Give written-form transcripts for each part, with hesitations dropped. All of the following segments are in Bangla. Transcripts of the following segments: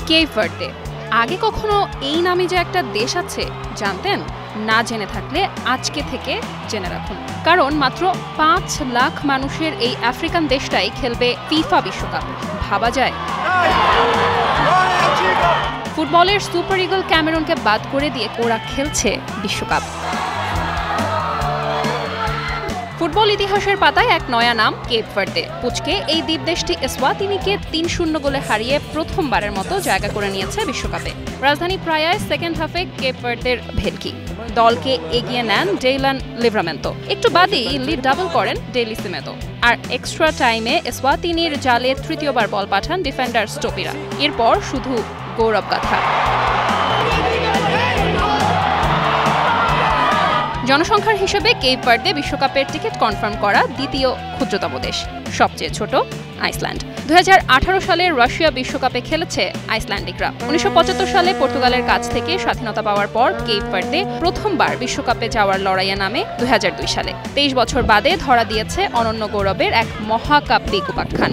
Cape Verde. আগে কখনো এই নামে যে একটা দেশ আছে জানতেন? না জেনে থাকলে আজকে থেকে জেনে রাখুন, কারণ মাত্র 5 লাখ মানুষের এই আফ্রিকান দেশটাই খেলবে ফিফা বিশ্বকাপ। ভাবা যায়? ফুটবলের সুপার ইগল ক্যামেরুনকে বাদ করে দিয়ে ওরা খেলছে বিশ্বকাপ। ফুটবল ইতিহাসের পাতায় এক নয়া নাম কেপ ভার্দে। পুচকে এই দ্বীপদেশটি এসওয়াতিনিকে ৩-০ গোলে হারিয়ে প্রথমবারের মতো জায়গা করে নিয়েছে বিশ্বকাপে। রাজধানী প্রায়ায় সেকেন্ড হাফে কেপ ভার্দের ভেলকি দলকে এগিয়ে নেন ডেইলান লিভারামেন্তো। একটু বাদেই লিড ডাবল করেন ডেইলি সিমেদো। আর এক্সট্রা টাইমে এসওয়াতিনির জালে তৃতীয়বার বল পাঠান ডিফেন্ডার স্টোপিরা। এরপর শুধু গৌরব গাথা। জনসংখ্যার হিসেবে কেপ ভার্দে বিশ্বকাপের টিকিট কনফার্ম করা দ্বিতীয় ক্ষুদ্রতম দেশ। সবচেয়ে ছোট আইসল্যান্ড। 2018 সালে রাশিয়া বিশ্বকাপে খেলেছে আইসল্যান্ডিকরা। 1975 সালে পর্তুগালের কাছ থেকে স্বাধীনতা পাওয়ার পর কেপ ভার্দে প্রথমবার বিশ্বকাপে যাওয়ার লড়াইয়ে নামে 2002 সালে। 23 বছর বাদে ধরা দিয়েছে অনন্য গৌরবের এক মহাকাব্যিক উপাখ্যান।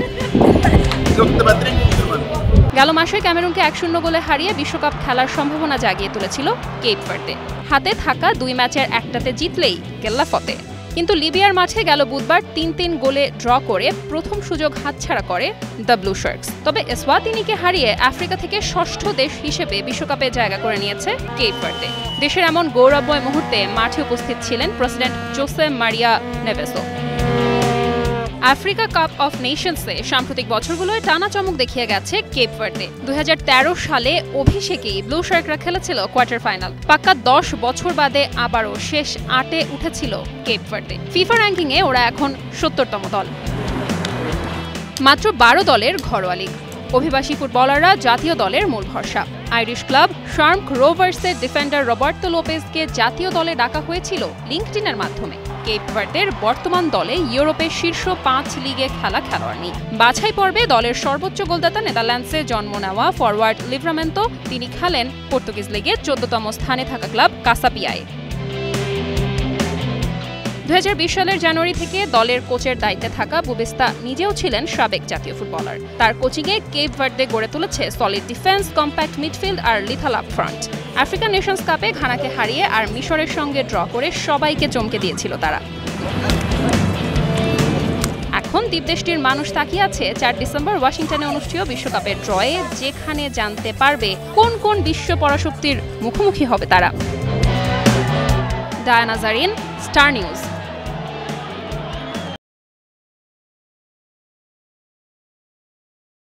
গেল মাসে ক্যামেরুনকে 1-0 গোলে হারিয়ে বিশ্বকাপ খেলার সম্ভাবনা জাগিয়ে তুলেছিল কেপ ভার্দে। হাতে থাকা 2 ম্যাচের একটাতে জিতলেই কেল্লা ফতে। কিন্তু লিবিয়ার মাঠে গেল বুধবার 3-3 গোলে ড্র করে প্রথম সুযোগ হাতছাড়া করে দ্য ব্লু শার্কস। তবে এসওয়াতিনিকে হারিয়ে আফ্রিকা থেকে ষষ্ঠ দেশ হিসেবে বিশ্বকাপে জায়গা করে নিয়েছে কেপ ভার্দে। দেশের এমন গৌরবময় মুহূর্তে মাঠে উপস্থিত ছিলেন president Jose Maria Neves. Africa Cup of নেশনসে সাম্প্রতিক বছরগুলোয় টানা চমক দেখিয়ে গেছে কেপ ভার্দে। 2013 সালে অভিষেকেই ব্লু শার্করা খেলেছিল কোয়ার্টার ফাইনাল। পাক্কা 10 বছর বাদে আবারও শেষ 8-এ উঠেছিল কেপ ভার্দে। ফিফা র্যাঙ্কিংয়ে ওরা এখন 70তম দল। মাত্র 12 দলের ঘরোয়া লিগ। অভিবাসী ফুটবলাররা জাতীয় দলের মূল ভরসা। আইরিশ ক্লাব শার্ক রোভার্সের ডিফেন্ডার রবার্তো লোপেজকে জাতীয় দলে ডাকা হয়েছিল লিঙ্কডইনের মাধ্যমে। কেপ ভার্দের বর্তমান দলে ইউরোপের শীর্ষ 5 লিগে খেলা খেলোয়াড় নেই। বাছাই পর্বে দলের সর্বোচ্চ গোলদাতা নেদারল্যান্ডসে জন্ম নেওয়া ফরওয়ার্ড লিভারামেন্তো। তিনি খেলেন পর্তুগিজ লিগে 14তম স্থানে থাকা ক্লাব কাসাপিয়ায়। 2020 সালের জানুয়ারি থেকে দলের কোচের দায়িত্বে থাকা বুবেস্তা নিজেও ছিলেন সাবেক জাতীয় ফুটবলার। তার কোচিংয়ে কেপ ভার্দে গড়ে তুলেছে সলিড ডিফেন্স, কম্প্যাক্ট মিডফিল্ড আর lethal up front. African Nations কাপে ঘানাকে হারিয়ে আর মিশরের সঙ্গে ড্র করে সবাইকে চমকে দিয়েছিল তারা। এখন দ্বীপদেশটির মানুষ তাকিয়ে আছে 4 ডিসেম্বর ওয়াশিংটনে অনুষ্ঠেয় বিশ্বকাপের ড্রয়ে, যেখানে জানতে পারবে কোন কোন বিশ্ব পরাশক্তির মুখোমুখি হবে তারা। Diana Zarin, Star news.